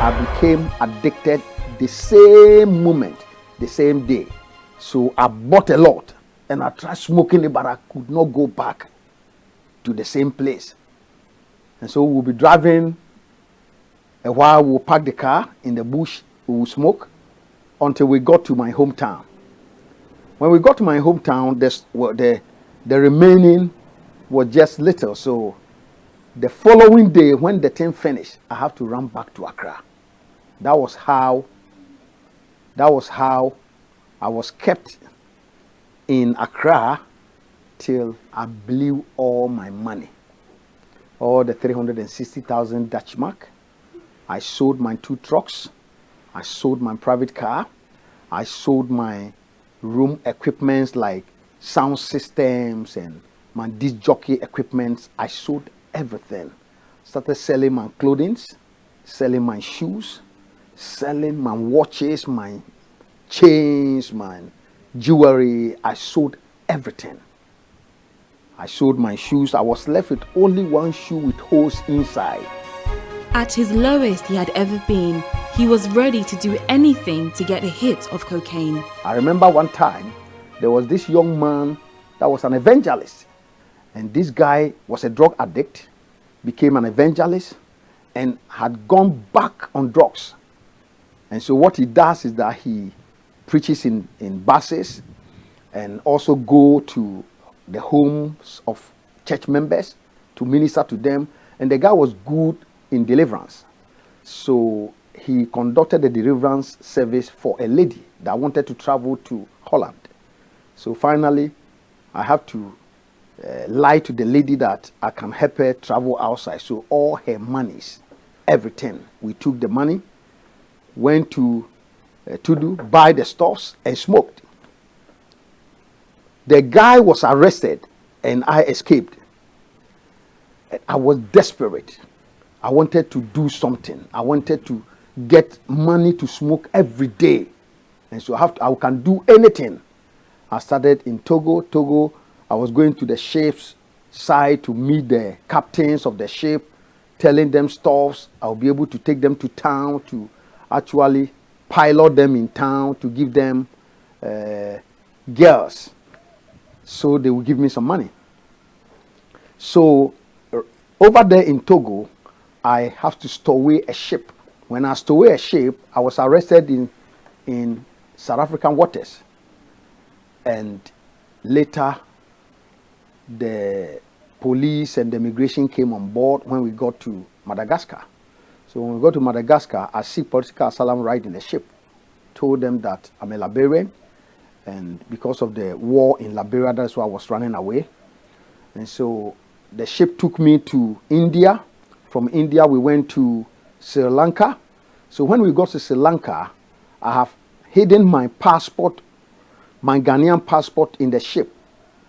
I became addicted the same moment, the same day. So I bought a lot and I tried smoking it, but I could not go back to the same place. And so we'll be driving a while, we'll park the car in the bush, we will smoke until we got to my hometown. When we got to my hometown, the remaining was just little. So the following day, when the thing finished, I have to run back to Accra. That was how I was kept in Accra till I blew all my money, all the 360,000 Dutch mark. I sold my 2 trucks. I sold my private car. I sold my room equipments like sound systems and my disc jockey equipments. I sold everything. Started selling my clothing, selling my shoes, selling my watches, my chains, my jewelry. I sold everything. I sold my shoes. I was left with only one shoe with holes inside. At his lowest he had ever been, he was ready to do anything to get a hit of cocaine. I remember one time there was this young man that was an evangelist, and this guy was a drug addict, became an evangelist, and had gone back on drugs. And so what he does is that he preaches in buses and also go to the homes of church members to minister to them. And the guy was good in deliverance. So he conducted a deliverance service for a lady that wanted to travel to Holland. So finally, I have to lie to the lady that I can help her travel outside. So all her monies, everything, we took the money, went to Tudu, buy the stuffs, and smoked. The guy was arrested and I escaped. I was desperate. I wanted to do something. I wanted to get money to smoke every day. And so I can do anything. I started in Togo. Togo, I was going to the ship's side to meet the captains of the ship, telling them stuffs. I'll be able to take them to town to actually pilot them in town to give them girls. So they will give me some money. So over there in Togo, I have to stow away a ship. When I stowed away a ship, I was arrested in South African waters. And later, the police and the immigration came on board when we got to Madagascar. So when we got to Madagascar, I seek political asylum right in the ship. Told them that I'm a Liberian, and because of the war in Liberia, that's why I was running away. And so the ship took me to India. From India, we went to Sri Lanka. So when we got to Sri Lanka, I have hidden my passport, my Ghanaian passport, in the ship,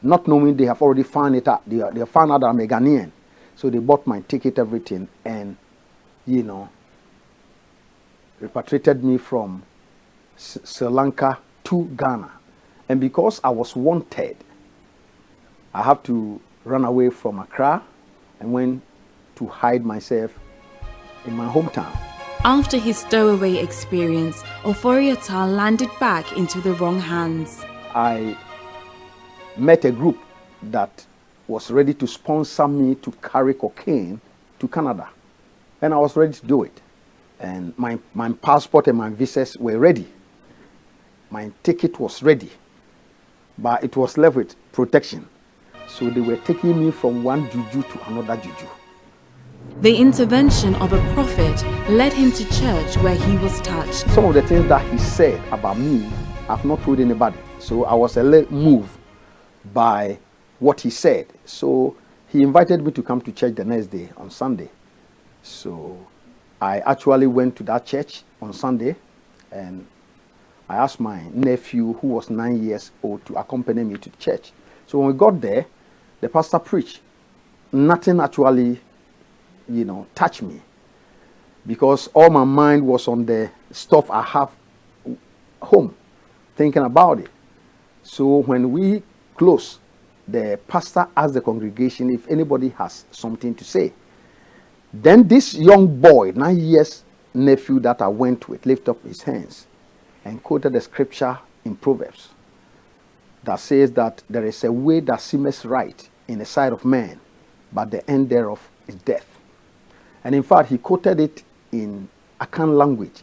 not knowing they have already found it out. They found out that I'm a Ghanaian. So they bought my ticket, everything, and, repatriated me from Sri Lanka to Ghana. And because I was wanted, I have to run away from Accra and went to hide myself in my hometown. After his stowaway experience, Ofori Atta landed back into the wrong hands. I met a group that was ready to sponsor me to carry cocaine to Canada. And I was ready to do it. And my passport and my visas were ready. My ticket was ready. But it was left with protection. So they were taking me from one juju to another juju. The intervention of a prophet led him to church where he was touched. Some of the things that he said about me, I've not told anybody. So I was a little moved by what he said. So he invited me to come to church the next day on Sunday. So I actually went to that church on Sunday, and I asked my nephew, who was 9 years old, to accompany me to church. So when we got there, the pastor preached. Nothing actually, touched me, because all my mind was on the stuff I have home, thinking about it. So when we closed, the pastor asked the congregation if anybody has something to say. Then this young boy, 9 years nephew that I went with lifted up his hands and quoted the scripture in Proverbs that says that there is a way that seemeth right in the sight of man, but the end thereof is death. And in fact, he quoted it in Akan language.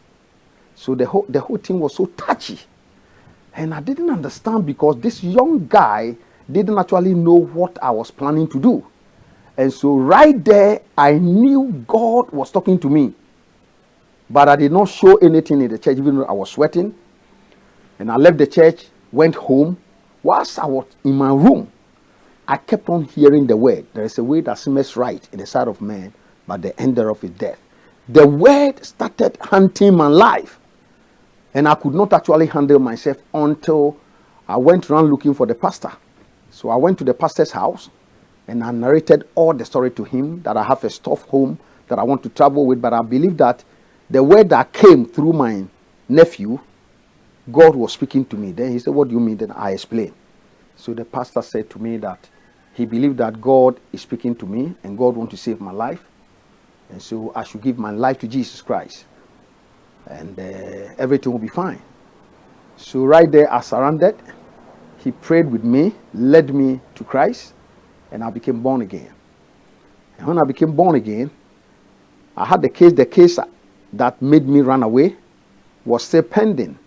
So the whole thing was so touchy. And I didn't understand because this young guy didn't actually know what I was planning to do. And so right there, I knew God was talking to me. But I did not show anything in the church, even though I was sweating. And I left the church, went home. Whilst I was in my room, I kept on hearing the word. There is a way that seems right in the sight of man, but the end thereof is death. The word started haunting my life. And I could not actually handle myself until I went around looking for the pastor. So I went to the pastor's house and I narrated all the story to him, that I have a stuff home that I want to travel with. But I believe that the word that came through my nephew, God was speaking to me. Then he said, what do you mean? Then I explained. So the pastor said to me that he believed that God is speaking to me and God wants to save my life. And so I should give my life to Jesus Christ. And everything will be fine. So right there, I surrendered. He prayed with me, led me to Christ, and I became born again. And when I became born again, I had the case that made me run away was still pending.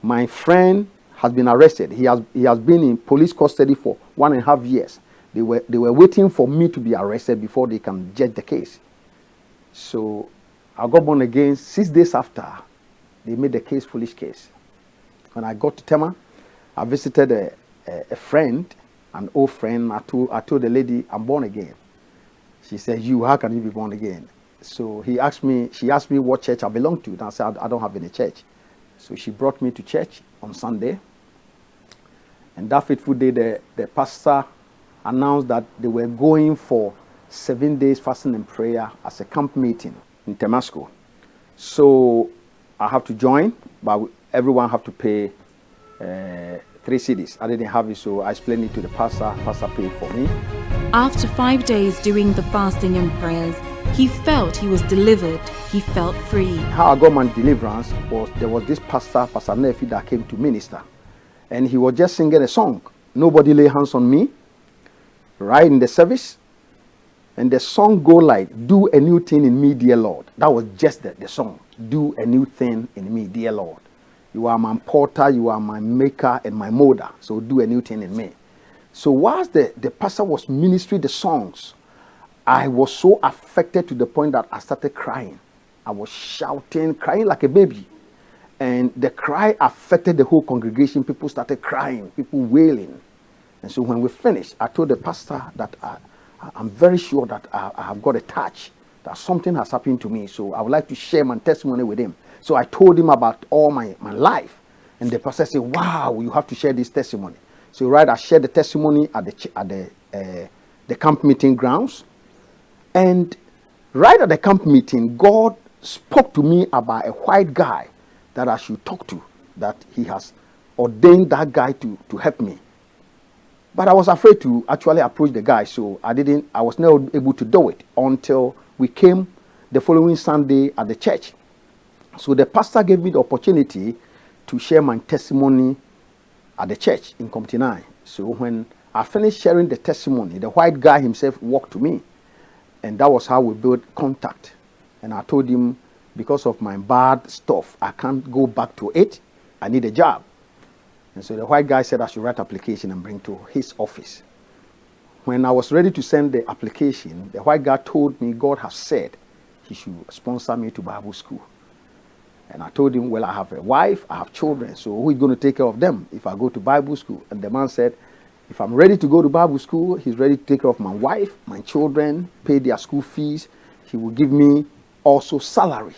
My friend has been arrested. He has been in police custody for 1.5 years. They were waiting for me to be arrested before they can judge the case. So I got born again 6 days after they made the case foolish case. When I got to Tema, I visited a friend, an old friend. I told the lady, I'm born again. She said, how can you be born again? So she asked me what church I belong to. And I said, I don't have any church. So she brought me to church on Sunday. And that fateful day, the pastor announced that they were going for 7 days fasting and prayer as a camp meeting in Temasco. So I have to join, but everyone have to pay 3 cedis. I didn't have it, so I explained it to the pastor. Pastor paid for me. After 5 days doing the fasting and prayers, he felt he was delivered. He felt free. How I got my deliverance was there was this pastor, Pastor Nefi, that came to minister. And he was just singing a song. Nobody lay hands on me. Right in the service. And the song go like, do a new thing in me, dear Lord. That was just the song. Do a new thing in me, dear Lord. You are my porter, you are my maker and my molder. So do a new thing in me. So whilst the pastor was ministering the songs, I was so affected to the point that I started crying. I was shouting, crying like a baby. And the cry affected the whole congregation. People started crying, people wailing. And so when we finished, I told the pastor that I'm very sure that I have got a touch, that something has happened to me. So I would like to share my testimony with him. So I told him about all my life. And the pastor said, wow, you have to share this testimony. So I shared the testimony at the camp meeting grounds. And right at the camp meeting, God spoke to me about a white guy that I should talk to, that he has ordained that guy to help me. But I was afraid to actually approach the guy, so I was not able to do it until we came the following Sunday at the church. So the pastor gave me the opportunity to share my testimony at the church in Committee 9. So when I finished sharing the testimony, the white guy himself walked to me. And that was how we built contact. And I told him, because of my bad stuff, I can't go back to it. I need a job. And so the white guy said I should write application and bring to his office. When I was ready to send the application, the white guy told me God has said he should sponsor me to Bible school. And I told him, well, I have a wife, I have children, so who is going to take care of them if I go to Bible school? And the man said, if I'm ready to go to Bible school, he's ready to take care of my wife, my children, pay their school fees. He will give me also salary,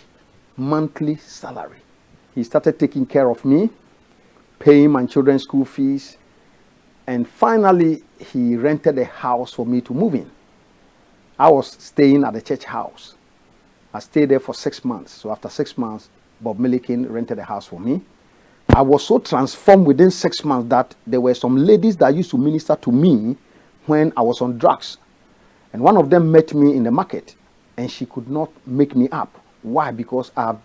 monthly salary. He started taking care of me, paying my children's school fees. And finally, he rented a house for me to move in. I was staying at the church house. I stayed there for 6 months. So after 6 months, Bob Milliken rented a house for me. I was so transformed within 6 months that there were some ladies that used to minister to me when I was on drugs. And one of them met me in the market, and she could not make me up. Why? Because I've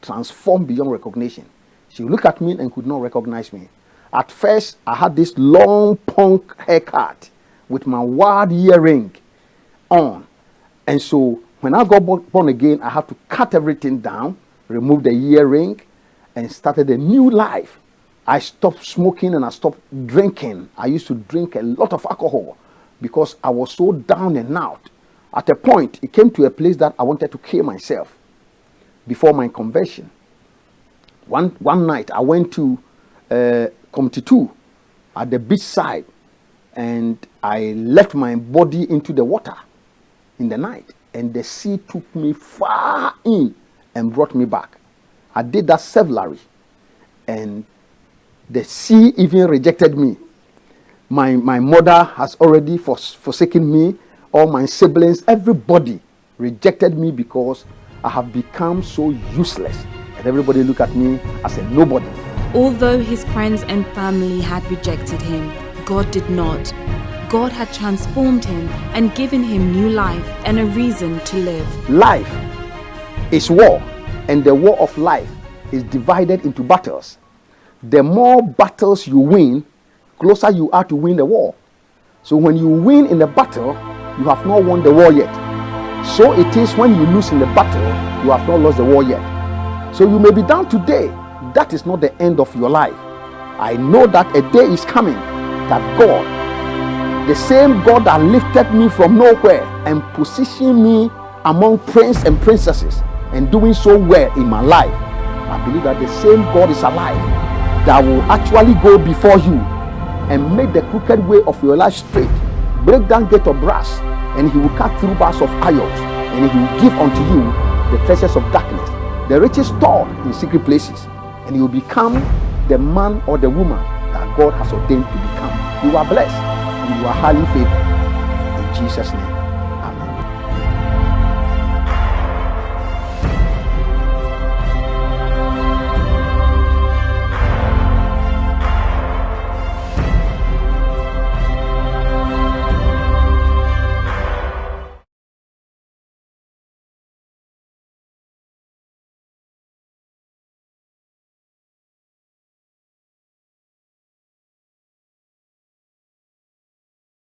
transformed beyond recognition. She would look at me and could not recognize me. At first, I had this long punk haircut with my wild earring on. And so when I got born again, I had to cut everything down, remove the earring, and started a new life. I stopped smoking and I stopped drinking. I used to drink a lot of alcohol because I was so down and out. At a point, it came to a place that I wanted to kill myself before my conversion. One night, I went to Committee 2 at the beach side, and I left my body into the water in the night, and the sea took me far in and brought me back. I did that severally, and the sea even rejected me. My mother has already forsaken me. All my siblings, everybody rejected me because I have become so useless, and everybody look at me as a nobody. Although his friends and family had rejected him, God did not. God had transformed him and given him new life and a reason to live. Life is war, and the war of life is divided into battles. The more battles you win, closer you are to win the war. So when you win in the battle, you have not won the war yet. So it is when you lose in the battle, you have not lost the war yet. So you may be down today. That is not the end of your life. I know that a day is coming that God, the same God that lifted me from nowhere and positioned me among princes and princesses and doing so well in my life, I believe that the same God is alive, that will actually go before you and make the crooked way of your life straight, break down gate of brass, and he will cut through bars of iron, and he will give unto you the treasures of darkness, the riches stored in secret places, and you will become the man or the woman that God has ordained to become. You are blessed and you are highly favored in Jesus' name.